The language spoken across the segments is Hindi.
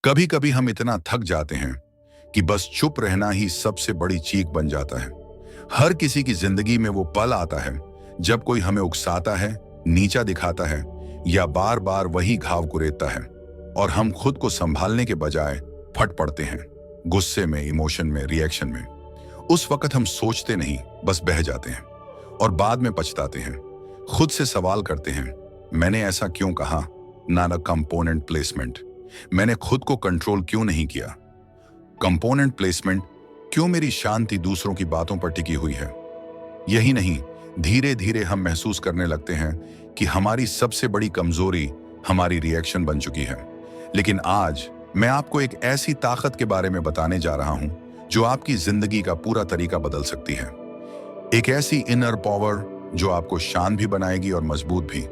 कभी कभी हम इतना थक जाते हैं कि बस चुप रहना ही सबसे बड़ी चीख बन जाता है। हर किसी की जिंदगी में वो पल आता है जब कोई हमें उकसाता है, नीचा दिखाता है या बार बार वही घाव कुरेदता है और हम खुद को संभालने के बजाय फट पड़ते हैं, गुस्से में, इमोशन में, रिएक्शन में। उस वक्त हम सोचते नहीं, बस बह जाते हैं और बाद में पछताते हैं। खुद से सवाल करते हैं, मैंने ऐसा क्यों कहा? ना कंपोनेंट प्लेसमेंट, मैंने खुद को कंट्रोल क्यों नहीं किया? कंपोनेंट प्लेसमेंट, क्यों मेरी शांति दूसरों की बातों पर टिकी हुई है? यही नहीं, धीरे धीरे हम महसूस करने लगते हैं कि हमारी सबसे बड़ी कमजोरी हमारी रिएक्शन बन चुकी है। लेकिन आज मैं आपको एक ऐसी ताकत के बारे में बताने जा रहा हूं जो आपकी जिंदगी का पूरा तरीका बदल सकती है। एक ऐसी इनर पावर जो आपको शांत भी बनाएगी और मजबूत भी,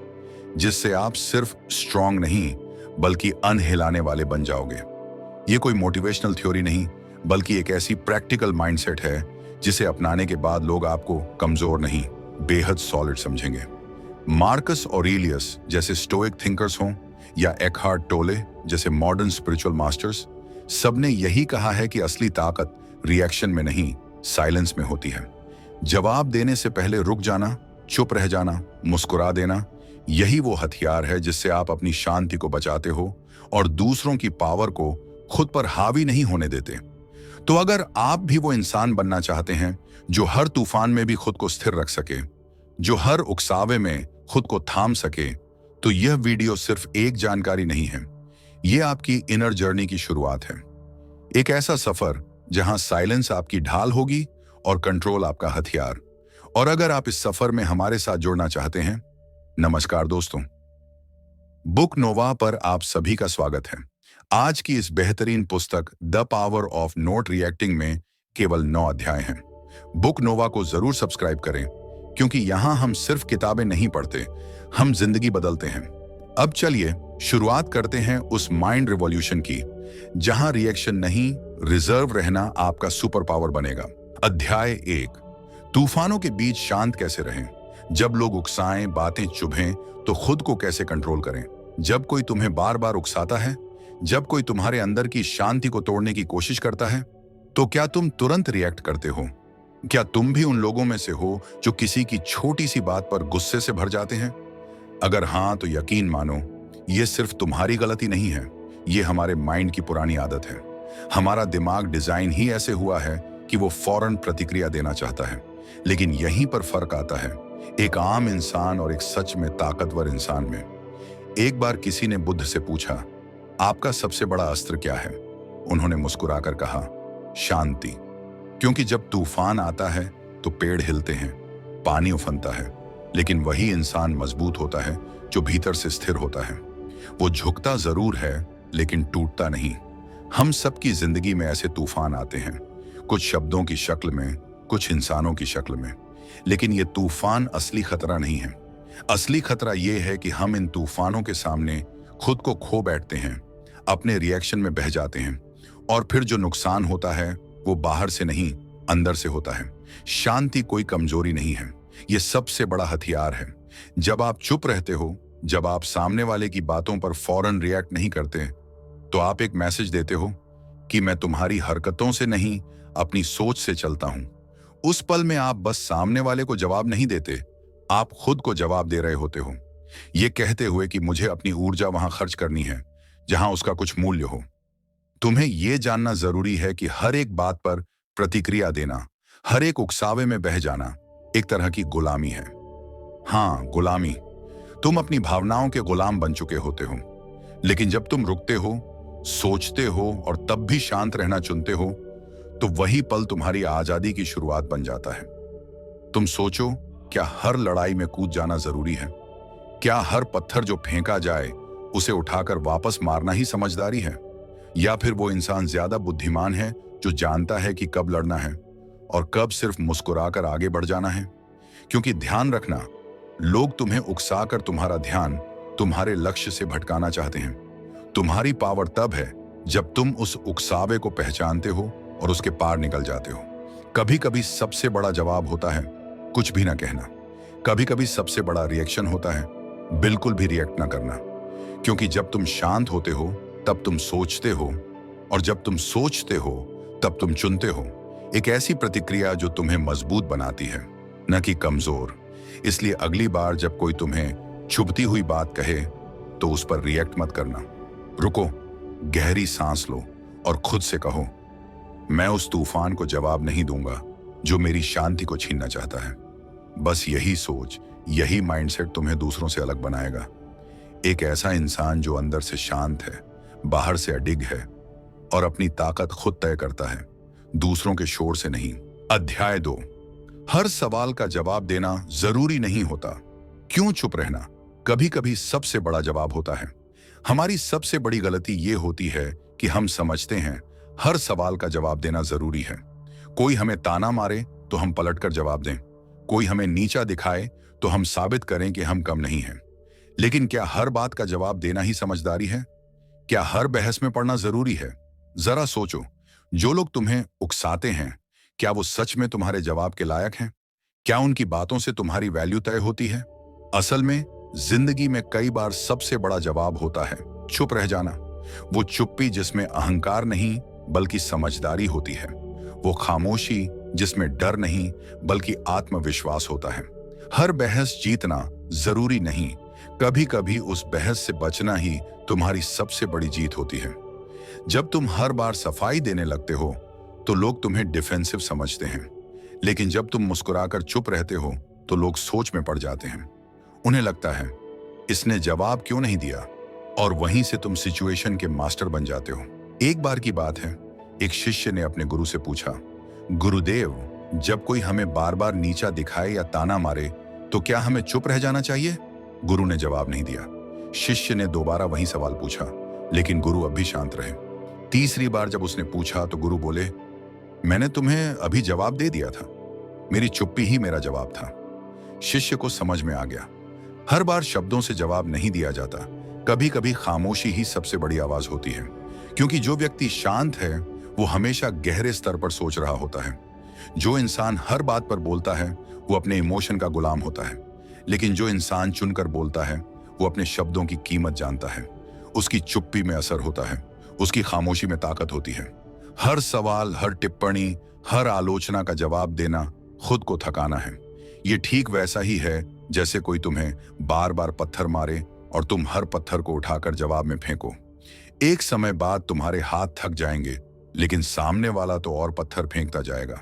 जिससे आप सिर्फ स्ट्रांग नहीं बल्कि अनहिलाने वाले बन जाओगे। ये कोई मोटिवेशनल थ्योरी नहीं, बल्कि एक ऐसी प्रैक्टिकल माइंडसेट है जिसे अपनाने के बाद लोग आपको कमजोर नहीं, बेहद सॉलिड समझेंगे। मार्कस ऑरेलियस जैसे स्टोइक थिंकर्स हों या एकहार्ट टोले जैसे मॉडर्न स्पिरिचुअल मास्टर्स, सबने यही कहा है कि असली ताकत रिएक्शन में नहीं, साइलेंस में होती है। जवाब देने से पहले रुक जाना, चुप रह जाना, मुस्कुरा देना, यही वो हथियार है जिससे आप अपनी शांति को बचाते हो और दूसरों की पावर को खुद पर हावी नहीं होने देते। तो अगर आप भी वो इंसान बनना चाहते हैं जो हर तूफान में भी खुद को स्थिर रख सके, जो हर उकसावे में खुद को थाम सके, तो यह वीडियो सिर्फ एक जानकारी नहीं है, ये आपकी इनर जर्नी की शुरुआत है। एक ऐसा सफर जहां साइलेंस आपकी ढाल होगी और कंट्रोल आपका हथियार। और अगर आप इस सफर में हमारे साथ जुड़ना चाहते हैं, नमस्कार दोस्तों, बुक नोवा पर आप सभी का स्वागत है। आज की इस बेहतरीन पुस्तक the power of not reacting में केवल 9 अध्याय हैं। बुक नोवा को जरूर सब्सक्राइब करें, क्योंकि यहां हम सिर्फ किताबें नहीं पढ़ते, हम जिंदगी बदलते हैं। अब चलिए शुरुआत करते हैं उस माइंड रिवॉल्यूशन की, जहां रिएक्शन नहीं, रिजर्व रहना आपका सुपर पावर बनेगा। अध्याय 1, तूफानों के बीच शांत कैसे रहें। जब लोग उकसाएं, बातें चुभें, तो खुद को कैसे कंट्रोल करें। जब कोई तुम्हें बार बार उकसाता है, जब कोई तुम्हारे अंदर की शांति को तोड़ने की कोशिश करता है, तो क्या तुम तुरंत रिएक्ट करते हो? क्या तुम भी उन लोगों में से हो जो किसी की छोटी सी बात पर गुस्से से भर जाते हैं? अगर हाँ, तो यकीन मानो, ये सिर्फ तुम्हारी गलती नहीं है, ये हमारे माइंड की पुरानी आदत है। हमारा दिमाग डिजाइन ही ऐसे हुआ है कि वो फौरन प्रतिक्रिया देना चाहता है। लेकिन यहीं पर फर्क आता है एक आम इंसान और एक सच में ताकतवर इंसान में। एक बार किसी ने बुद्ध से पूछा, आपका सबसे बड़ा अस्त्र क्या है? उन्होंने मुस्कुराकर कहा, शांति। क्योंकि जब तूफान आता है तो पेड़ हिलते हैं, पानी उफनता है, लेकिन वही इंसान मजबूत होता है जो भीतर से स्थिर होता है। वो झुकता जरूर है, लेकिन टूटता नहीं। हम सबकी जिंदगी में ऐसे तूफान आते हैं, कुछ शब्दों की शक्ल में, कुछ इंसानों की शक्ल में। लेकिन ये तूफान असली खतरा नहीं है। असली खतरा ये है कि हम इन तूफानों के सामने खुद को खो बैठते हैं, अपने रिएक्शन में बह जाते हैं, और फिर जो नुकसान होता है वो बाहर से नहीं, अंदर से होता है। शांति कोई कमजोरी नहीं है, ये सबसे बड़ा हथियार है। जब आप चुप रहते हो, जब आप सामने वाले की बातों पर फौरन रिएक्ट नहीं करते, तो आप एक मैसेज देते हो कि मैं तुम्हारी हरकतों से नहीं, अपनी सोच से चलता हूं। उस पल में आप बस सामने वाले को जवाब नहीं देते, आप खुद को जवाब दे रहे होते हो, ये कहते हुए कि मुझे अपनी ऊर्जा वहां खर्च करनी है जहां उसका कुछ मूल्य हो। तुम्हें यह जानना जरूरी है कि हर एक बात पर प्रतिक्रिया देना, हर एक उकसावे में बह जाना, एक तरह की गुलामी है। हाँ, गुलामी। तुम अपनी भावनाओं के गुलाम बन चुके होते हो। लेकिन जब तुम रुकते हो, सोचते हो और तब भी शांत रहना चुनते हो, तो वही पल तुम्हारी आजादी की शुरुआत बन जाता है। तुम सोचो, क्या हर लड़ाई में कूद जाना जरूरी है? क्या हर पत्थर जो फेंका जाए उसे उठाकर वापस मारना ही समझदारी है? या फिर वो इंसान ज्यादा बुद्धिमान है जो जानता है कि कब लड़ना है और कब सिर्फ मुस्कुराकर आगे बढ़ जाना है? क्योंकि ध्यान रखना, लोग तुम्हें उकसाकर तुम्हारा ध्यान तुम्हारे लक्ष्य से भटकाना चाहते हैं। तुम्हारी पावर तब है जब तुम उस उकसावे को पहचानते हो और उसके पार निकल जाते हो। कभी कभी सबसे बड़ा जवाब होता है कुछ भी ना कहना। कभी कभी सबसे बड़ा रिएक्शन होता है बिल्कुल भी रिएक्ट ना करना। क्योंकि जब तुम शांत होते हो तब तुम सोचते हो, और जब तुम सोचते हो तब तुम चुनते हो। एक ऐसी प्रतिक्रिया जो तुम्हें मजबूत बनाती है, न कि कमजोर। इसलिए अगली बार जब कोई तुम्हें चुभती हुई बात कहे तो उस पर रिएक्ट मत करना। रुको, गहरी सांस लो और खुद से कहो, मैं उस तूफान को जवाब नहीं दूंगा जो मेरी शांति को छीनना चाहता है। बस यही सोच, यही माइंडसेट तुम्हें दूसरों से अलग बनाएगा। एक ऐसा इंसान जो अंदर से शांत है, बाहर से अडिग है और अपनी ताकत खुद तय करता है, दूसरों के शोर से नहीं। अध्याय 2। हर सवाल का जवाब देना जरूरी नहीं होता। क्यों चुप रहना कभी कभी सबसे बड़ा जवाब होता है। हमारी सबसे बड़ी गलती ये होती है कि हम समझते हैं हर सवाल का जवाब देना जरूरी है। कोई हमें ताना मारे तो हम पलटकर जवाब दें, कोई हमें नीचा दिखाए तो हम साबित करें कि हम कम नहीं हैं। लेकिन क्या हर बात का जवाब देना ही समझदारी है? क्या हर बहस में पड़ना जरूरी है? जरा सोचो, जो लोग तुम्हें उकसाते हैं, क्या वो सच में तुम्हारे जवाब के लायक हैं? क्या उनकी बातों से तुम्हारी वैल्यू तय होती है? असल में जिंदगी में कई बार सबसे बड़ा जवाब होता है चुप रह जाना। वो चुप्पी जिसमें अहंकार नहीं बल्कि समझदारी होती है। वो खामोशी जिसमें डर नहीं बल्कि आत्मविश्वास होता है। हर बहस जीतना जरूरी नहीं, कभी कभी उस बहस से बचना ही तुम्हारी सबसे बड़ी जीत होती है। जब तुम हर बार सफाई देने लगते हो तो लोग तुम्हें डिफेंसिव समझते हैं, लेकिन जब तुम मुस्कुराकर चुप रहते हो तो लोग सोच में पड़ जाते हैं। उन्हें लगता है इसने जवाब क्यों नहीं दिया, और वहीं से तुम सिचुएशन के मास्टर बन जाते हो। एक बार की बात है, एक शिष्य ने अपने गुरु से पूछा, गुरुदेव, जब कोई हमें बार बार नीचा दिखाए या ताना मारे तो क्या हमें चुप रह जाना चाहिए? गुरु ने जवाब नहीं दिया। शिष्य ने दोबारा वही सवाल पूछा, लेकिन गुरु अब भी शांत रहे। तीसरी बार जब उसने पूछा तो गुरु बोले, मैंने तुम्हें अभी जवाब दे दिया था, मेरी चुप्पी ही मेरा जवाब था। शिष्य को समझ में आ गया, हर बार शब्दों से जवाब नहीं दिया जाता, कभी कभी खामोशी ही सबसे बड़ी आवाज होती है। क्योंकि जो व्यक्ति शांत है वो हमेशा गहरे स्तर पर सोच रहा होता है। जो इंसान हर बात पर बोलता है वो अपने इमोशन का गुलाम होता है, लेकिन जो इंसान चुनकर बोलता है वो अपने शब्दों की कीमत जानता है। उसकी चुप्पी में असर होता है, उसकी खामोशी में ताकत होती है। हर सवाल, हर टिप्पणी, हर आलोचना का जवाब देना खुद को थकाना है। ये ठीक वैसा ही है जैसे कोई तुम्हें बार बार पत्थर मारे और तुम हर पत्थर को उठाकर जवाब में फेंको। एक समय बाद तुम्हारे हाथ थक जाएंगे, लेकिन सामने वाला तो और पत्थर फेंकता जाएगा।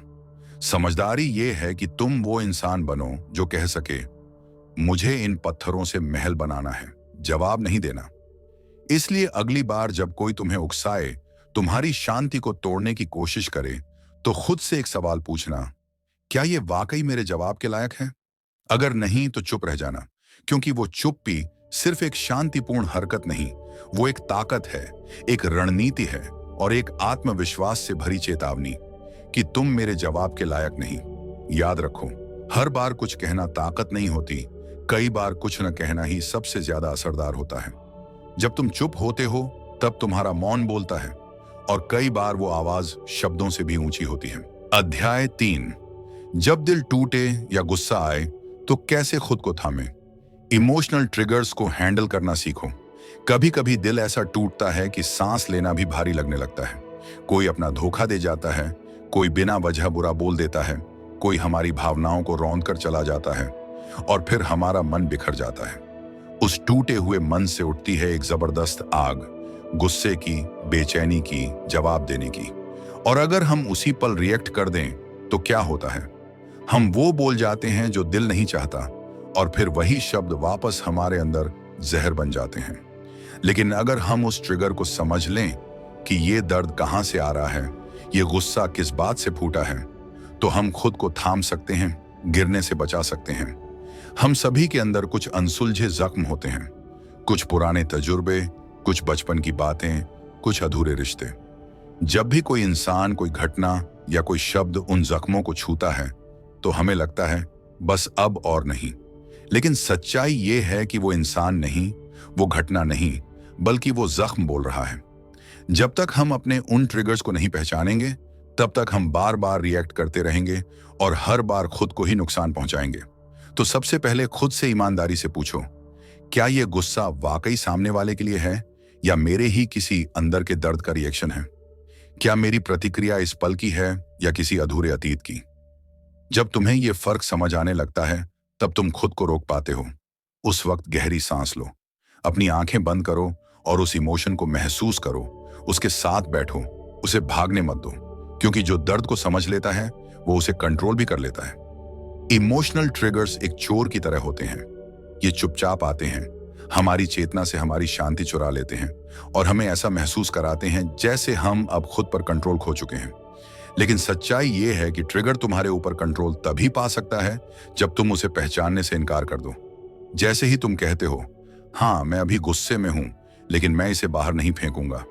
समझदारी ये है कि तुम वो इंसान बनो जो कह सके, मुझे इन पत्थरों से महल बनाना है, जवाब नहीं देना। इसलिए अगली बार जब कोई तुम्हें उकसाए, तुम्हारी शांति को तोड़ने की कोशिश करे, तो खुद से एक सवाल पूछना, क्या ये वाकई मेरे जवाब के लायक है? अगर नहीं तो चुप रह जाना, क्योंकि वो चुप्पी सिर्फ एक शांतिपूर्ण हरकत नहीं, वो एक ताकत है, एक रणनीति है और एक आत्मविश्वास से भरी चेतावनी कि तुम मेरे जवाब के लायक नहीं। याद रखो, हर बार कुछ कहना ताकत नहीं होती, कई बार कुछ न कहना ही सबसे ज्यादा असरदार होता है। जब तुम चुप होते हो तब तुम्हारा मौन बोलता है, और कई बार वो आवाज शब्दों से भी ऊंची होती है। अध्याय 3। जब दिल टूटे या गुस्सा आए तो कैसे खुद को थामे। इमोशनल ट्रिगर्स को हैंडल करना सीखो। कभी कभी दिल ऐसा टूटता है कि सांस लेना भी भारी लगने लगता है। कोई अपना धोखा दे जाता है, कोई बिना वजह बुरा बोल देता है, कोई हमारी भावनाओं को रौंद कर चला जाता है, और फिर हमारा मन बिखर जाता है। उस टूटे हुए मन से उठती है एक जबरदस्त आग, गुस्से की, बेचैनी की, जवाब देने की। और अगर हम उसी पल रिएक्ट कर दें तो क्या होता है? हम वो बोल जाते हैं जो दिल नहीं चाहता, और फिर वही शब्द वापस हमारे अंदर जहर बन जाते हैं। लेकिन अगर हम उस ट्रिगर को समझ लें कि ये दर्द कहाँ से आ रहा है, ये गुस्सा किस बात से फूटा है, तो हम खुद को थाम सकते हैं, गिरने से बचा सकते हैं। हम सभी के अंदर कुछ अनसुलझे जख्म होते हैं, कुछ पुराने तजुर्बे, कुछ बचपन की बातें, कुछ अधूरे रिश्ते। जब भी कोई इंसान, कोई घटना या कोई शब्द उन जख्मों को छूता है तो हमें लगता है बस अब और नहीं। लेकिन सच्चाई ये है कि वो इंसान नहीं, वो घटना नहीं, बल्कि वो जख्म बोल रहा है। जब तक हम अपने उन ट्रिगर्स को नहीं पहचानेंगे, तब तक हम बार बार रिएक्ट करते रहेंगे और हर बार खुद को ही नुकसान पहुंचाएंगे। तो सबसे पहले खुद से ईमानदारी से पूछो, क्या ये गुस्सा वाकई सामने वाले के लिए है या मेरे ही किसी अंदर के दर्द का रिएक्शन है? क्या मेरी प्रतिक्रिया इस पल की है या किसी अधूरे अतीत की? जब तुम्हें यह फर्क समझ आने लगता है, तब तुम खुद को रोक पाते हो। उस वक्त गहरी सांस लो, अपनी आंखें बंद करो और उस इमोशन को महसूस करो। उसके साथ बैठो, उसे भागने मत दो, क्योंकि जो दर्द को समझ लेता है वो उसे कंट्रोल भी कर लेता है। इमोशनल ट्रिगर्स एक चोर की तरह होते हैं। ये चुपचाप आते हैं, हमारी चेतना से हमारी शांति चुरा लेते हैं और हमें ऐसा महसूस कराते हैं जैसे हम अब खुद पर कंट्रोल खो चुके हैं। लेकिन सच्चाई ये है कि ट्रिगर तुम्हारे ऊपर कंट्रोल तभी पा सकता है जब तुम उसे पहचानने से इनकार कर दो। जैसे ही तुम कहते हो, हाँ मैं अभी गुस्से में हूं, लेकिन मैं इसे बाहर नहीं फेंकूंगा,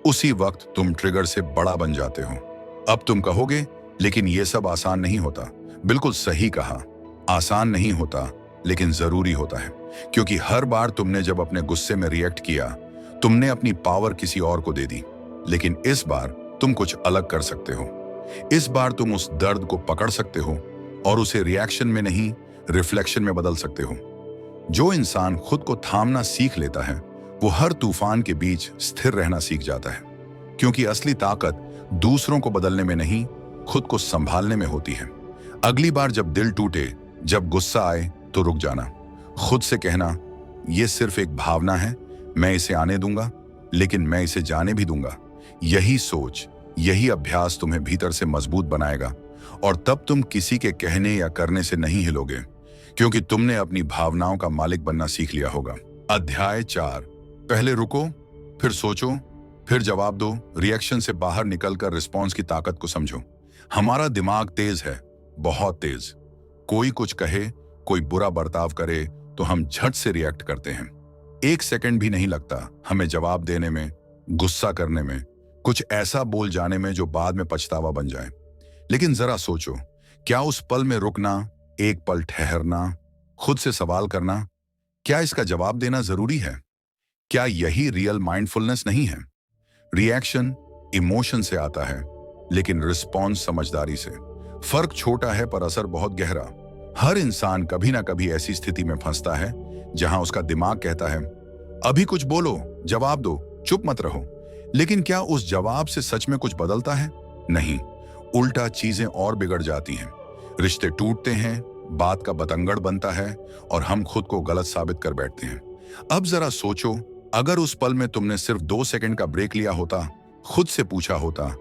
उसी वक्त तुम ट्रिगर से बड़ा बन जाते हो। अब तुम कहोगे, लेकिन यह सब आसान नहीं होता। बिल्कुल सही कहा, आसान नहीं होता, लेकिन जरूरी होता है। क्योंकि हर बार तुमने जब अपने गुस्से में रिएक्ट किया, तुमने अपनी पावर किसी और को दे दी। लेकिन इस बार तुम कुछ अलग कर सकते हो। इस बार तुम उस दर्द को पकड़ सकते हो और उसे रिएक्शन में नहीं, रिफ्लेक्शन में बदल सकते हो। जो इंसान खुद को थामना सीख लेता है, वो हर तूफान के बीच स्थिर रहना सीख जाता है। क्योंकि असली ताकत दूसरों को बदलने में नहीं, खुद को संभालने में होती है। अगली बार जब दिल टूटे, जब गुस्सा आए, तो रुक जाना। खुद से कहना, यह सिर्फ एक भावना है, मैं इसे आने दूंगा, लेकिन मैं इसे जाने भी दूंगा। यही सोच, यही अभ्यास तुम्हें भीतर से मजबूत बनाएगा और तब तुम किसी के कहने या करने से नहीं हिलोगे, क्योंकि तुमने अपनी भावनाओं का मालिक बनना सीख लिया होगा। अध्याय 4। पहले रुको, फिर सोचो, फिर जवाब दो। रिएक्शन से बाहर निकलकर रिस्पॉन्स की ताकत को समझो। हमारा दिमाग तेज है, बहुत तेज। कोई कुछ कहे, कोई बुरा बर्ताव करे तो हम झट से रिएक्ट करते हैं। 1 सेकंड भी नहीं लगता हमें जवाब देने में, गुस्सा करने में, कुछ ऐसा बोल जाने में जो बाद में पछतावा बन जाए। लेकिन जरा सोचो, क्या उस पल में रुकना, एक पल ठहरना, खुद से सवाल करना, क्या इसका जवाब देना जरूरी है? क्या यही रियल माइंडफुलनेस नहीं है? रिएक्शन इमोशन से आता है, लेकिन रिस्पॉन्स समझदारी से। फर्क छोटा है पर असर बहुत गहरा। हर इंसान कभी ना कभी ऐसी स्थिति में फंसता है जहां उसका दिमाग कहता है, अभी कुछ बोलो, जवाब दो, चुप मत रहो। लेकिन क्या उस जवाब से सच में कुछ बदलता है? नहीं, उल्टा चीजें और बिगड़ जाती हैं। रिश्ते टूटते हैं, बात का बतंगड़ बनता है और हम खुद को गलत साबित कर बैठते हैं। अब जरा सोचो, अगर उस पल में तुमने सिर्फ 2 सेकंड का ब्रेक लिया होता, खुद से पूछा होता,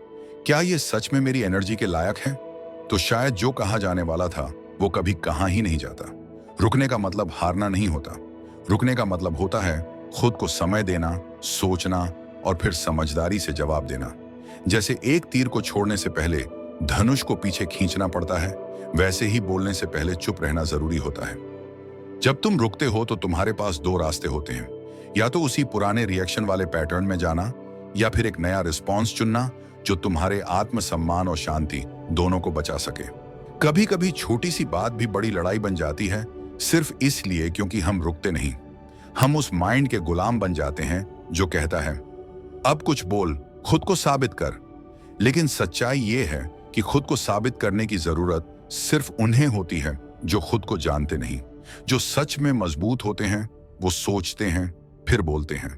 क्या ये सच में मेरी एनर्जी के लायक है? तो शायद जो कहा जाने वाला था वो कभी कहा ही नहीं जाता। रुकने का मतलब हारना नहीं होता। रुकने का मतलब होता है खुद को समय देना, सोचना और फिर समझदारी से जवाब देना। जैसे एक तीर को छोड़ने से पहले धनुष को पीछे खींचना पड़ता है, वैसे ही बोलने से पहले चुप रहना जरूरी होता है। जब तुम रुकते हो तो तुम्हारे पास 2 रास्ते होते हैं, या तो उसी पुराने रिएक्शन वाले पैटर्न में जाना, या फिर एक नया रिस्पॉन्स चुनना जो तुम्हारे आत्मसम्मान और शांति दोनों को बचा सके। कभी कभी छोटी सी बात भी बड़ी लड़ाई बन जाती है, सिर्फ इसलिए क्योंकि हम रुकते नहीं। हम उस माइंड के गुलाम बन जाते हैं जो कहता है, अब कुछ बोल, खुद को साबित कर। लेकिन सच्चाई ये है कि खुद को साबित करने की जरूरत सिर्फ उन्हें होती है जो खुद को जानते नहीं। जो सच में मजबूत होते हैं वो सोचते हैं, फिर बोलते हैं।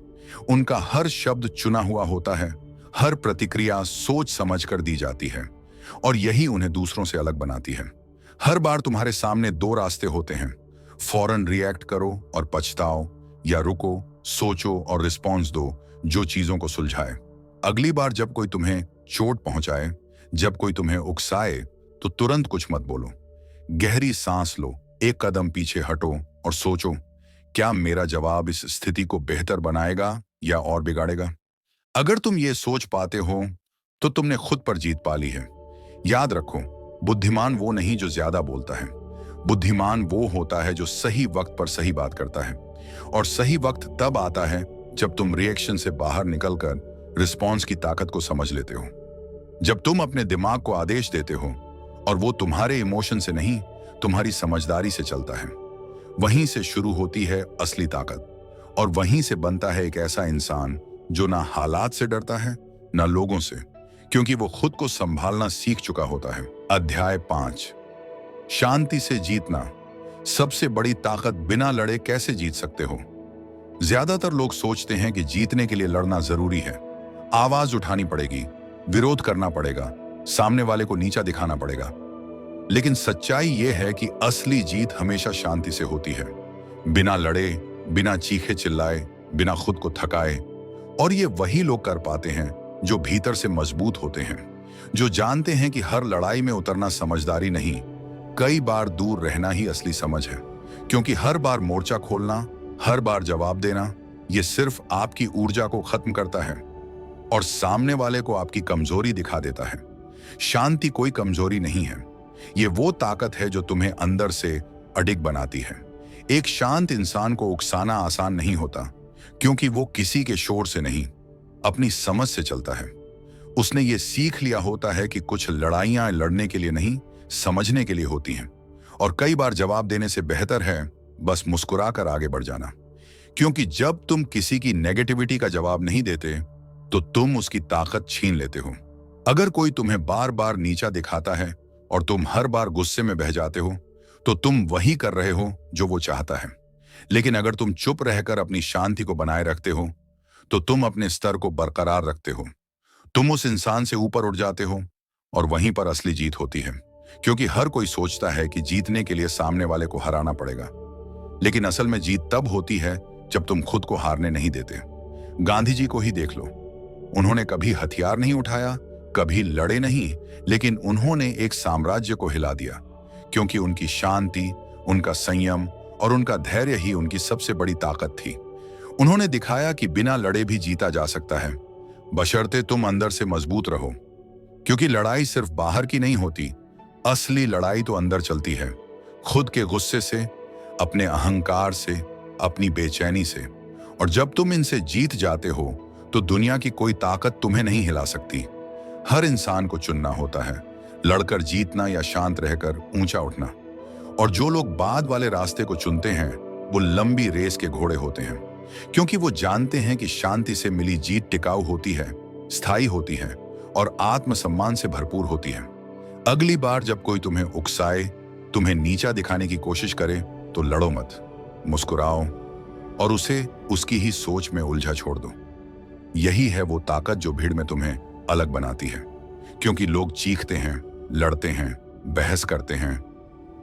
उनका हर शब्द चुना हुआ होता है, हर प्रतिक्रिया सोच समझ कर दी जाती है, और यही उन्हें दूसरों से अलग बनाती है। हर बार तुम्हारे सामने 2 रास्ते होते हैं, फौरन रिएक्ट करो और पछताओ, या रुको, सोचो और रिस्पॉन्स दो जो चीजों को सुलझाए। अगली बार जब कोई तुम्हें चोट पहुंचाए, जब कोई तुम्हें उकसाए, तो तुरंत कुछ मत बोलो। गहरी सांस लो, एक कदम पीछे हटो और सोचो, क्या मेरा जवाब इस स्थिति को बेहतर बनाएगा या और बिगाड़ेगा? अगर तुम ये सोच पाते हो तो तुमने खुद पर जीत पा ली है। याद रखो, बुद्धिमान वो नहीं जो ज्यादा बोलता है, बुद्धिमान वो होता है जो सही वक्त पर सही बात करता है। और सही वक्त तब आता है जब तुम रिएक्शन से बाहर निकलकर रिस्पॉन्स की ताकत को समझ लेते हो। जब तुम अपने दिमाग को आदेश देते हो और वो तुम्हारे इमोशन से नहीं, तुम्हारी समझदारी से चलता है, वहीं से शुरू होती है असली ताकत। और वहीं से बनता है एक ऐसा इंसान जो ना हालात से डरता है ना लोगों से, क्योंकि वो खुद को संभालना सीख चुका होता है। अध्याय 5। शांति से जीतना। सबसे बड़ी ताकत बिना लड़े कैसे जीत सकते हो? ज्यादातर लोग सोचते हैं कि जीतने के लिए लड़ना जरूरी है, आवाज उठानी पड़ेगी, विरोध करना पड़ेगा, सामने वाले को नीचा दिखाना पड़ेगा। लेकिन सच्चाई यह है कि असली जीत हमेशा शांति से होती है, बिना लड़े, बिना चीखे चिल्लाए, बिना खुद को थकाए। और ये वही लोग कर पाते हैं जो भीतर से मजबूत होते हैं, जो जानते हैं कि हर लड़ाई में उतरना समझदारी नहीं, कई बार दूर रहना ही असली समझ है। क्योंकि हर बार मोर्चा खोलना, हर बार जवाब देना, ये सिर्फ आपकी ऊर्जा को खत्म करता है और सामने वाले को आपकी कमजोरी दिखा देता है। शांति कोई कमजोरी नहीं है, ये वो ताकत है जो तुम्हें अंदर से अडिग बनाती है। एक शांत इंसान को उकसाना आसान नहीं होता, क्योंकि वो किसी के शोर से नहीं, अपनी समझ से चलता है। उसने ये सीख लिया होता है कि कुछ लड़ाइयां लड़ने के लिए नहीं, समझने के लिए होती हैं। और कई बार जवाब देने से बेहतर है बस मुस्कुराकर आगे बढ़ जाना। क्योंकि जब तुम किसी की नेगेटिविटी का जवाब नहीं देते तो तुम उसकी ताकत छीन लेते हो। अगर कोई तुम्हें बार बार नीचा दिखाता है और तुम हर बार गुस्से में बह जाते हो, तो तुम वही कर रहे हो जो वो चाहता है। लेकिन अगर तुम चुप रहकर अपनी शांति को बनाए रखते हो, तो तुम अपने स्तर को बरकरार रखते हो। तुम उस इंसान से ऊपर उठ जाते हो और वहीं पर असली जीत होती है। क्योंकि हर कोई सोचता है कि जीतने के लिए सामने वाले को हराना पड़ेगा, लेकिन असल में जीत तब होती है जब तुम खुद को हारने नहीं देते। गांधी जी को ही देख लो, उन्होंने कभी हथियार नहीं उठाया, कभी लड़े नहीं, लेकिन उन्होंने एक साम्राज्य को हिला दिया। क्योंकि उनकी शांति, उनका संयम और उनका धैर्य ही उनकी सबसे बड़ी ताकत थी। उन्होंने दिखाया कि बिना लड़े भी जीता जा सकता है, बशर्ते तुम अंदर से मजबूत रहो। क्योंकि लड़ाई सिर्फ बाहर की नहीं होती, असली लड़ाई तो अंदर चलती है, खुद के गुस्से से, अपने अहंकार से, अपनी बेचैनी से। और जब तुम इनसे जीत जाते हो तो दुनिया की कोई ताकत तुम्हें नहीं हिला सकती। हर इंसान को चुनना होता है, लड़कर जीतना या शांत रहकर ऊंचा उठना। और जो लोग बाद वाले रास्ते को चुनते हैं वो लंबी रेस के घोड़े होते हैं, क्योंकि वो जानते हैं कि शांति से मिली जीत टिकाऊ होती है, स्थायी होती है और आत्मसम्मान से भरपूर होती है। अगली बार जब कोई तुम्हें उकसाए, तुम्हें नीचा दिखाने की कोशिश करे, तो लड़ो मत, मुस्कुराओ और उसे उसकी ही सोच में उलझा छोड़ दो। यही है वो ताकत जो भीड़ में तुम्हें अलग बनाती है। क्योंकि लोग चीखते हैं, लड़ते हैं, बहस करते हैं,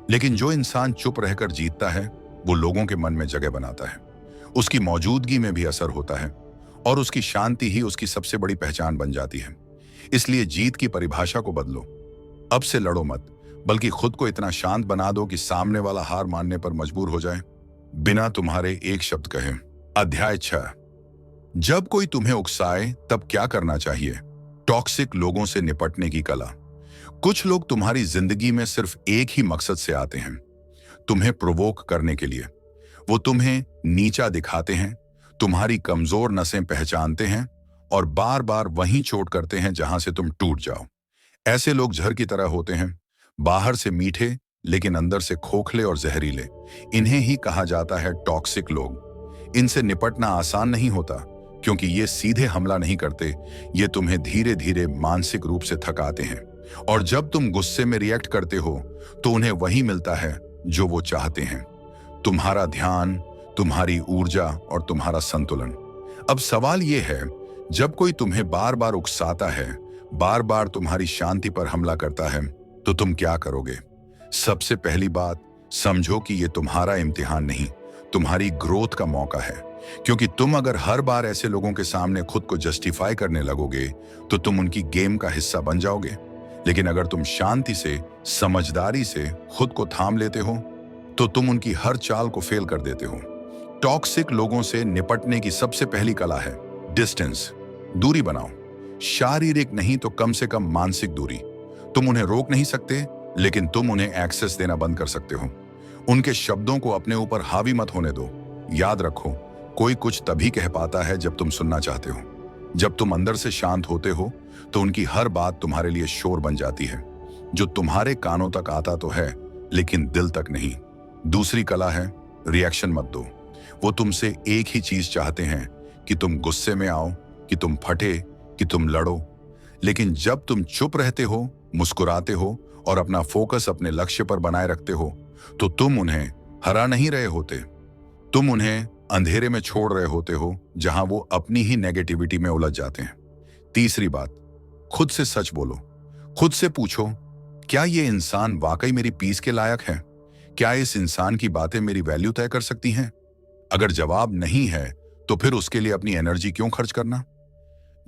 लेकिन जो इंसान चुप रहकर जीतता है वो लोगों के मन में जगह बनाता है, उसकी मौजूदगी में भी असर होता है और उसकी शांति ही उसकी सबसे बड़ी पहचान बन जाती है। इसलिए जीत की परिभाषा को बदलो। अब से लड़ो मत, बल्कि खुद को इतना शांत बना दो कि सामने वाला हार मानने पर मजबूर हो जाए, बिना तुम्हारे एक शब्द कहे। अध्याय 6। जब कोई तुम्हें उकसाए तब क्या करना चाहिए? टॉक्सिक लोगों से निपटने की कला। कुछ लोग तुम्हारी जिंदगी में सिर्फ एक ही मकसद से आते हैं, तुम्हें प्रोवोक करने के लिए। वो तुम्हें नीचा दिखाते हैं, तुम्हारी कमजोर नसें पहचानते हैं और बार बार वहीं चोट करते हैं जहां से तुम टूट जाओ। ऐसे लोग जहर की तरह होते हैं, बाहर से मीठे लेकिन अंदर से खोखले और जहरीले। इन्हें ही कहा जाता है टॉक्सिक लोग। इनसे निपटना आसान नहीं होता, क्योंकि ये सीधे हमला नहीं करते, ये तुम्हें धीरे धीरे मानसिक रूप से थकाते हैं। और जब तुम गुस्से में रिएक्ट करते हो तो उन्हें वही मिलता है जो वो चाहते हैं, तुम्हारा ध्यान, तुम्हारी ऊर्जा और तुम्हारा संतुलन। अब सवाल ये है, जब कोई तुम्हें बार बार उकसाता है, बार बार तुम्हारी शांति पर हमला करता है, तो तुम क्या करोगे? सबसे पहली बात, समझो कि ये तुम्हारा इम्तिहान नहीं, तुम्हारी ग्रोथ का मौका है। क्योंकि तुम अगर हर बार ऐसे लोगों के सामने खुद को जस्टिफाई करने लगोगे तो तुम उनकी गेम का हिस्सा बन जाओगे। लेकिन अगर तुम शांति से, समझदारी से खुद को थाम लेते हो तो तुम उनकी हर चाल को फेल कर देते हो। टॉक्सिक लोगों से निपटने की सबसे पहली कला है डिस्टेंस, दूरी बनाओ। शारीरिक नहीं तो कम से कम मानसिक दूरी। तुम उन्हें रोक नहीं सकते, लेकिन तुम उन्हें एक्सेस देना बंद कर सकते हो। उनके शब्दों को अपने ऊपर हावी मत होने दो। याद रखो, कोई कुछ तभी कह पाता है जब तुम सुनना चाहते हो। जब तुम अंदर से शांत होते हो तो उनकी हर बात तुम्हारे लिए शोर बन जाती है, जो तुम्हारे कानों तक आता तो है लेकिन दिल तक नहीं। दूसरी कला है रिएक्शन मत दो। वो तुमसे एक ही चीज चाहते हैं कि तुम गुस्से में आओ, कि तुम फटे, कि तुम लड़ो। लेकिन जब तुम चुप रहते हो, मुस्कुराते हो और अपना फोकस अपने लक्ष्य पर बनाए रखते हो, तो तुम उन्हें हरा नहीं रहे होते, तुम उन्हें अंधेरे में छोड़ रहे होते हो जहां वो अपनी ही नेगेटिविटी में उलझ जाते हैं। तीसरी बात, खुद से सच बोलो। खुद से पूछो, क्या ये इंसान वाकई मेरी पीस के लायक है? क्या इस इंसान की बातें मेरी वैल्यू तय कर सकती हैं? अगर जवाब नहीं है तो फिर उसके लिए अपनी एनर्जी क्यों खर्च करना?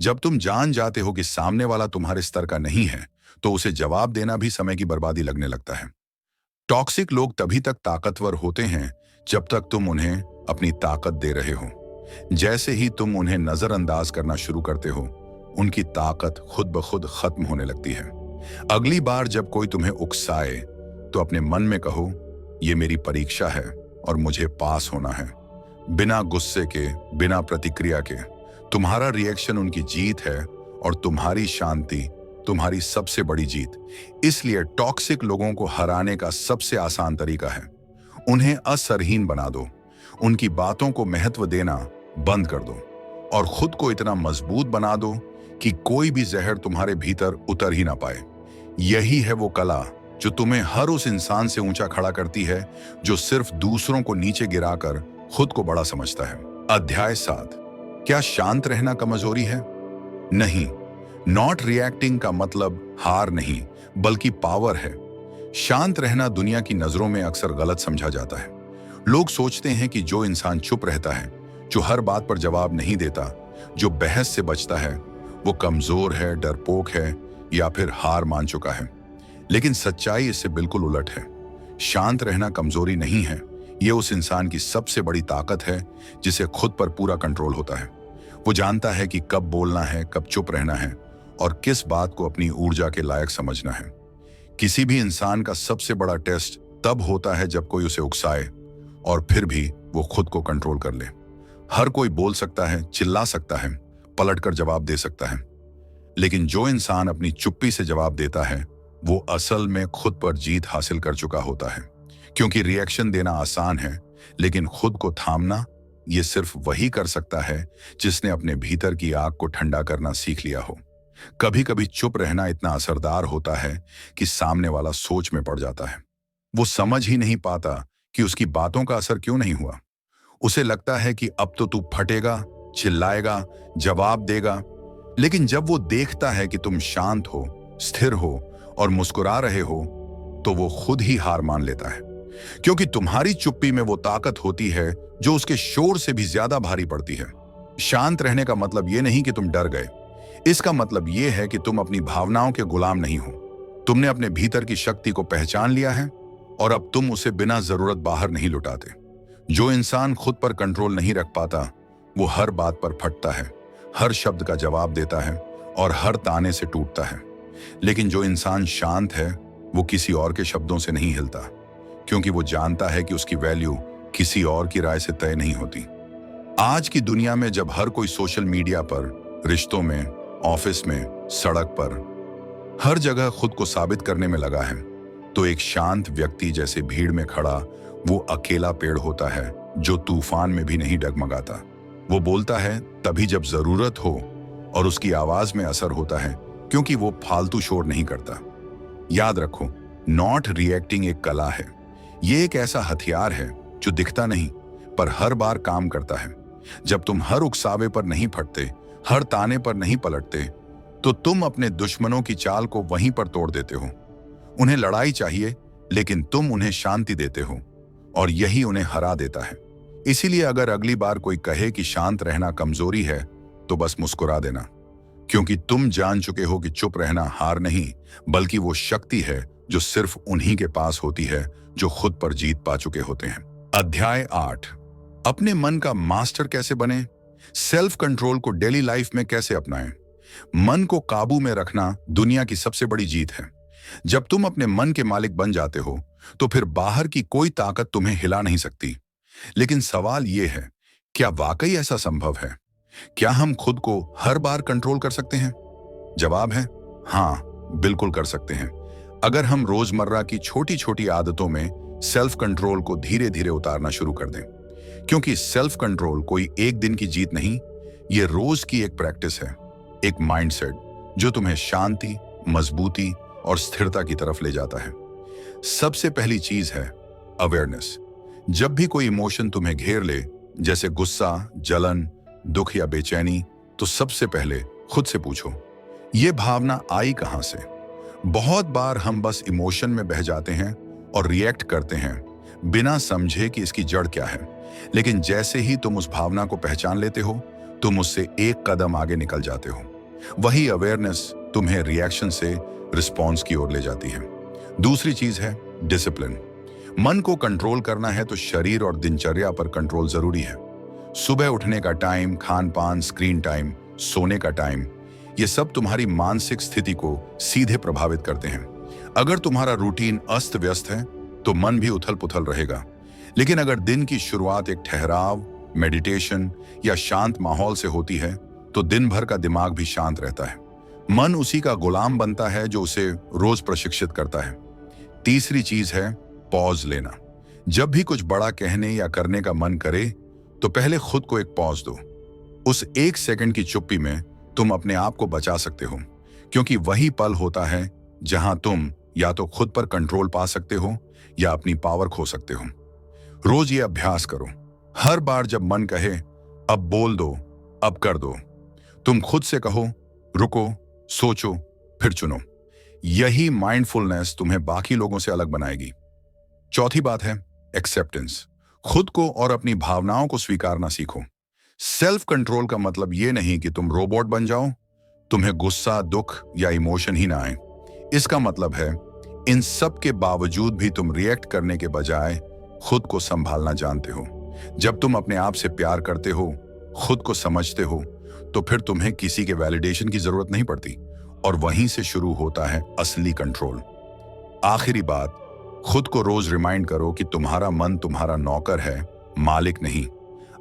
जब तुम जान जाते हो कि सामने वाला तुम्हारे स्तर का नहीं है तो उसे जवाब देना भी समय की बर्बादी लगने लगता है। टॉक्सिक लोग तभी तक ताकतवर होते हैं जब तक तुम उन्हें अपनी ताकत दे रहे हो। जैसे ही तुम उन्हें नजरअंदाज करना शुरू करते हो, उनकी ताकत खुद ब खुद खत्म होने लगती है। अगली बार जब कोई तुम्हें उकसाए तो अपने मन में कहो, ये मेरी परीक्षा है और मुझे पास होना है। बिना गुस्से के, बिना प्रतिक्रिया के। तुम्हारा रिएक्शन उनकी जीत है और तुम्हारी शांति तुम्हारी सबसे बड़ी जीत। इसलिए टॉक्सिक लोगों को हराने का सबसे आसान तरीका है, उन्हें असरहीन बना दो। उनकी बातों को महत्व देना बंद कर दो और खुद को इतना मजबूत बना दो कि कोई भी जहर तुम्हारे भीतर उतर ही ना पाए। यही है वो कला जो तुम्हें हर उस इंसान से ऊंचा खड़ा करती है जो सिर्फ दूसरों को नीचे गिराकर खुद को बड़ा समझता है। अध्याय 7, क्या शांत रहना कमजोरी है? नहीं, नॉट रिएक्टिंग का मतलब हार नहीं बल्कि पावर है। शांत रहना दुनिया की नजरों में अक्सर गलत समझा जाता है। लोग सोचते हैं कि जो इंसान चुप रहता है, जो हर बात पर जवाब नहीं देता, जो बहस से बचता है, वो कमजोर है, डरपोक है या फिर हार मान चुका है। लेकिन सच्चाई इससे बिल्कुल उलट है। शांत रहना कमजोरी नहीं है, ये उस इंसान की सबसे बड़ी ताकत है जिसे खुद पर पूरा कंट्रोल होता है। वो जानता है कि कब बोलना है, कब चुप रहना है और किस बात को अपनी ऊर्जा के लायक समझना है। किसी भी इंसान का सबसे बड़ा टेस्ट तब होता है जब कोई उसे उकसाए और फिर भी वो खुद को कंट्रोल कर ले। हर कोई बोल सकता है, चिल्ला सकता है, पलटकर जवाब दे सकता है, लेकिन जो इंसान अपनी चुप्पी से जवाब देता है वो असल में खुद पर जीत हासिल कर चुका होता है। क्योंकि रिएक्शन देना आसान है, लेकिन खुद को थामना ये सिर्फ वही कर सकता है जिसने अपने भीतर की आग को ठंडा करना सीख लिया हो। कभी कभी चुप रहना इतना असरदार होता है कि सामने वाला सोच में पड़ जाता है। वो समझ ही नहीं पाता कि उसकी बातों का असर क्यों नहीं हुआ। उसे लगता है कि अब तो तू फटेगा, चिल्लाएगा, जवाब देगा। लेकिन जब वो देखता है कि तुम शांत हो, स्थिर हो और मुस्कुरा रहे हो, तो वो खुद ही हार मान लेता है। क्योंकि तुम्हारी चुप्पी में वो ताकत होती है जो उसके शोर से भी ज्यादा भारी पड़ती है। शांत रहने का मतलब ये नहीं कि तुम डर गए, इसका मतलब ये है कि तुम अपनी भावनाओं के गुलाम नहीं हो। तुमने अपने भीतर की शक्ति को पहचान लिया है और अब तुम उसे बिना जरूरत बाहर नहीं लुटाते। जो इंसान खुद पर कंट्रोल नहीं रख पाता वो हर बात पर फटता है, हर शब्द का जवाब देता है और हर ताने से टूटता है। लेकिन जो इंसान शांत है वो किसी और के शब्दों से नहीं हिलता, क्योंकि वो जानता है कि उसकी वैल्यू किसी और की राय से तय नहीं होती। आज की दुनिया में जब हर कोई सोशल मीडिया पर, रिश्तों में, ऑफिस में, सड़क पर, हर जगह खुद को साबित करने में लगा है, तो एक शांत व्यक्ति जैसे भीड़ में खड़ा वो अकेला पेड़ होता है जो तूफान में भी नहीं डगमगाता। वो बोलता है तभी जब जरूरत हो और उसकी आवाज में असर होता है, क्योंकि वो फालतू शोर नहीं करता। याद रखो, नॉट रिएक्टिंग एक कला है। ये एक ऐसा हथियार है जो दिखता नहीं पर हर बार काम करता है। जब तुम हर उकसावे पर नहीं फटते, हर ताने पर नहीं पलटते, तो तुम अपने दुश्मनों की चाल को वहीं पर तोड़ देते हो। उन्हें लड़ाई चाहिए, लेकिन तुम उन्हें शांति देते हो और यही उन्हें हरा देता है। इसीलिए अगर अगली बार कोई कहे कि शांत रहना कमजोरी है, तो बस मुस्कुरा देना, क्योंकि तुम जान चुके हो कि चुप रहना हार नहीं बल्कि वो शक्ति है जो सिर्फ उन्हीं के पास होती है जो खुद पर जीत पा चुके होते हैं। अध्याय 8, अपने मन का मास्टर कैसे बने? सेल्फ कंट्रोल को डेली लाइफ में कैसे अपनाएं? मन को काबू में रखना दुनिया की सबसे बड़ी जीत है। जब तुम अपने मन के मालिक बन जाते हो तो फिर बाहर की कोई ताकत तुम्हें हिला नहीं सकती। लेकिन सवाल यह है, क्या वाकई ऐसा संभव है? क्या हम खुद को हर बार कंट्रोल कर सकते हैं? जवाब है हाँ, बिल्कुल कर सकते हैं। अगर हम रोजमर्रा की छोटी छोटी आदतों में सेल्फ कंट्रोल को धीरे धीरे उतारना शुरू कर दें। क्योंकि सेल्फ कंट्रोल कोई एक दिन की जीत नहीं, ये रोज की एक प्रैक्टिस है, एक माइंडसेट जो तुम्हें शांति, मजबूती और स्थिरता की तरफ ले जाता है। सबसे पहली चीज है अवेयरनेस। जब भी कोई इमोशन तुम्हें घेर ले जैसे गुस्सा, जलन, दुख या बेचैनी, तो सबसे पहले खुद से पूछो, ये भावना आई कहां से? बहुत बार हम बस इमोशन में बह जाते हैं और रिएक्ट करते हैं बिना समझे कि इसकी जड़ क्या है। लेकिन जैसे ही तुम उस भावना को पहचान लेते हो, तुम उससे एक कदम आगे निकल जाते हो। वही अवेयरनेस तुम्हें रिएक्शन से रिस्पॉन्स की ओर ले जाती है। दूसरी चीज है डिसिप्लिन। मन को कंट्रोल करना है तो शरीर और दिनचर्या पर कंट्रोल जरूरी है। सुबह उठने का टाइम, खान पान, स्क्रीन टाइम, सोने का टाइम, ये सब तुम्हारी मानसिक स्थिति को सीधे प्रभावित करते हैं। अगर तुम्हारा रूटीन अस्त व्यस्त है तो मन भी उथल पुथल रहेगा। लेकिन अगर दिन की शुरुआत एक ठहराव, मेडिटेशन या शांत माहौल से होती है तो दिन भर का दिमाग भी शांत रहता है। मन उसी का गुलाम बनता है जो उसे रोज प्रशिक्षित करता है। तीसरी चीज है पॉज लेना। जब भी कुछ बड़ा कहने या करने का मन करे तो पहले खुद को एक पॉज दो। उस एक सेकंड की चुप्पी में तुम अपने आप को बचा सकते हो, क्योंकि वही पल होता है जहां तुम या तो खुद पर कंट्रोल पा सकते हो या अपनी पावर खो सकते हो। रोज ये अभ्यास करो। हर बार जब मन कहे अब बोल दो, अब कर दो, तुम खुद से कहो रुको, सोचो, फिर चुनो। यही माइंडफुलनेस तुम्हें बाकी लोगों से अलग बनाएगी। चौथी बात है एक्सेप्टेंस। खुद को और अपनी भावनाओं को स्वीकारना सीखो। सेल्फ कंट्रोल का मतलब ये नहीं कि तुम रोबोट बन जाओ, तुम्हें गुस्सा, दुख या इमोशन ही ना आए। इसका मतलब है इन सब के बावजूद भी तुम रिएक्ट करने के बजाय खुद को संभालना जानते हो। जब तुम अपने आप से प्यार करते हो, खुद को समझते हो, तो फिर तुम्हें किसी के वैलिडेशन की जरूरत नहीं पड़ती और वहीं से शुरू होता है असली कंट्रोल। आखिरी बात, खुद को रोज रिमाइंड करो कि तुम्हारा मन तुम्हारा नौकर है, मालिक नहीं।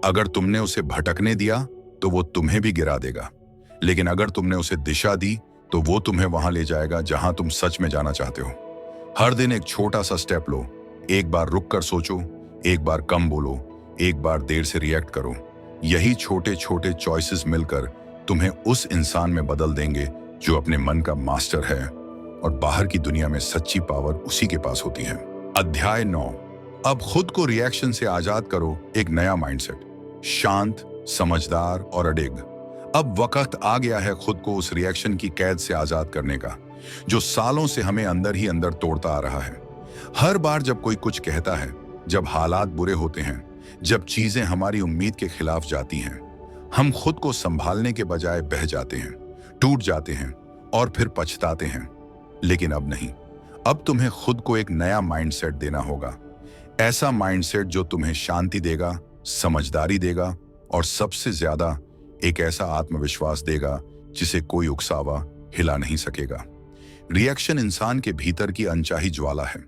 अगर तुमने उसे भटकने दिया तो वो तुम्हें भी गिरा देगा, लेकिन अगर तुमने उसे दिशा दी तो वो तुम्हें वहां ले जाएगा जहां तुम सच में जाना चाहते हो। हर दिन एक छोटा सा स्टेप लो। एक बार रुक कर सोचो, एक बार कम बोलो, एक बार देर से रिएक्ट करो। यही छोटे छोटे चॉइसेस मिलकर तुम्हें उस इंसान में बदल देंगे जो अपने मन का मास्टर है, और बाहर की दुनिया में सच्ची पावर उसी के पास होती है। अध्याय 9। अब खुद को रिएक्शन से आजाद करो। एक नया माइंडसेट, शांत, समझदार और अडिग। अब वक्त आ गया है खुद को उस रिएक्शन की कैद से आजाद करने का जो सालों से हमें अंदर ही अंदर तोड़ता आ रहा है। हर बार जब कोई कुछ कहता है, जब हालात बुरे होते हैं, जब चीजें हमारी उम्मीद के खिलाफ जाती हैं, हम खुद को संभालने के बजाय बह जाते हैं, टूट जाते हैं और फिर पछताते हैं। लेकिन अब नहीं। अब तुम्हें खुद को एक नया माइंडसेट देना होगा। ऐसा माइंडसेट जो तुम्हें शांति देगा, समझदारी देगा और सबसे ज्यादा एक ऐसा आत्मविश्वास देगा जिसे कोई उकसावा हिला नहीं सकेगा। रिएक्शन इंसान के भीतर की अनचाही ज्वाला है।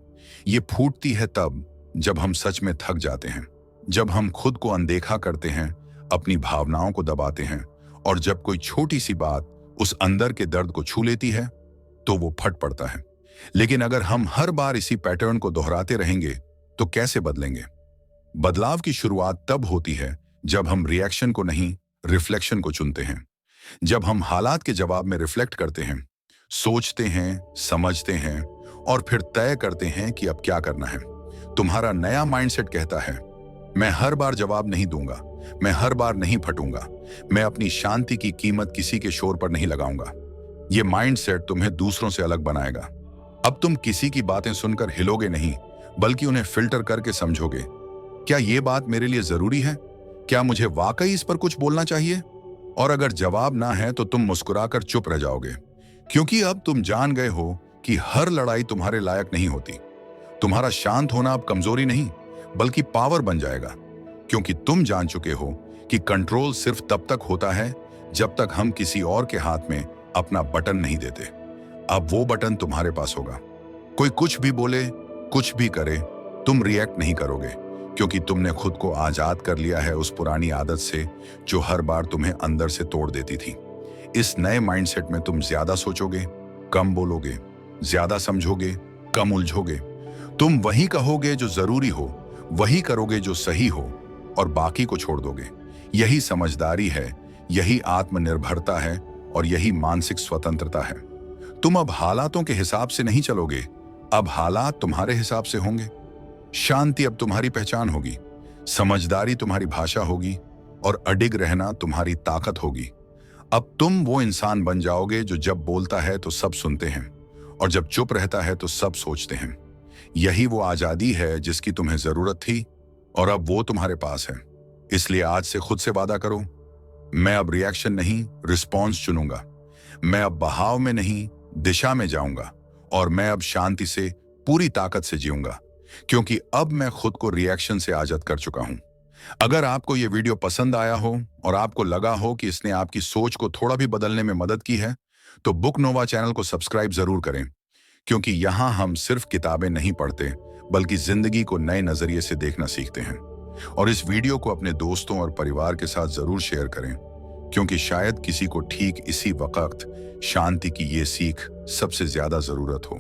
ये फूटती है तब जब हम सच में थक जाते हैं, जब हम खुद को अनदेखा करते हैं, अपनी भावनाओं को दबाते हैं, और जब कोई छोटी सी बात उस अंदर के दर्द को छू लेती है तो वो फट पड़ता है। लेकिन अगर हम हर बार इसी पैटर्न को दोहराते रहेंगे तो कैसे बदलेंगे? बदलाव की शुरुआत तब होती है जब हम रिएक्शन को नहीं, रिफ्लेक्शन को चुनते हैं। जब हम हालात के जवाब में रिफ्लेक्ट करते हैं, सोचते हैं, समझते हैं और फिर तय करते हैं कि अब क्या करना है। तुम्हारा नया माइंडसेट कहता है, मैं हर बार जवाब नहीं दूंगा, मैं हर बार नहीं फटूंगा, मैं अपनी शांति की कीमत किसी के शोर पर नहीं लगाऊंगा। ये माइंडसेट तुम्हें दूसरों से अलग बनाएगा। अब तुम किसी की बातें सुनकर हिलोगे नहीं, बल्कि उन्हें फिल्टर करके समझोगे। क्या ये बात मेरे लिए जरूरी है? क्या मुझे वाकई इस पर कुछ बोलना चाहिए? और अगर जवाब ना है तो तुम मुस्कुराकर चुप रह जाओगे, क्योंकि अब तुम जान गए हो कि हर लड़ाई तुम्हारे लायक नहीं होती। तुम्हारा शांत होना अब कमजोरी नहीं, बल्कि पावर बन जाएगा, क्योंकि तुम जान चुके हो कि कंट्रोल सिर्फ तब तक होता है जब तक हम किसी और के हाथ में अपना बटन नहीं देते। अब वो बटन तुम्हारे पास होगा। कोई कुछ भी बोले, कुछ भी करे, तुम रिएक्ट नहीं करोगे, क्योंकि तुमने खुद को आजाद कर लिया है उस पुरानी आदत से जो हर बार तुम्हें अंदर से तोड़ देती थी। इस नए माइंडसेट में तुम ज्यादा सोचोगे, कम बोलोगे, ज्यादा समझोगे, कम उलझोगे। तुम वही कहोगे जो जरूरी हो, वही करोगे जो सही हो, और बाकी को छोड़ दोगे। यही समझदारी है, यही आत्मनिर्भरता है और यही मानसिक स्वतंत्रता है। तुम अब हालातों के हिसाब से नहीं चलोगे, अब हालात तुम्हारे हिसाब से होंगे। शांति अब तुम्हारी पहचान होगी। समझदारी तुम्हारी भाषा होगी और अडिग रहना तुम्हारी ताकत होगी। अब तुम वो इंसान बन जाओगे जो जब बोलता है तो सब सुनते हैं और जब चुप रहता है तो सब सोचते हैं। यही वो आजादी है जिसकी तुम्हें जरूरत थी और अब वो तुम्हारे पास है। इसलिए आज से खुद से वादा करो, मैं अब रिएक्शन नहीं रिस्पॉन्स चुनूंगा। मैं अब बहाव में नहीं दिशा में जाऊंगा और मैं अब शांति से पूरी ताकत से जीऊंगा, क्योंकि अब मैं खुद को रिएक्शन से आजाद कर चुका हूं। अगर आपको ये वीडियो पसंद आया हो और आपको लगा हो कि इसने आपकी सोच को थोड़ा भी बदलने में मदद की है, तो बुक नोवा चैनल को सब्सक्राइब जरूर करें, क्योंकि यहां हम सिर्फ किताबें नहीं पढ़ते बल्कि जिंदगी को नए नजरिए से देखना सीखते हैं। और इस वीडियो को अपने दोस्तों और परिवार के साथ जरूर शेयर करें, क्योंकि शायद किसी को ठीक इसी वक्त शांति की ये सीख सबसे ज्यादा जरूरत हो।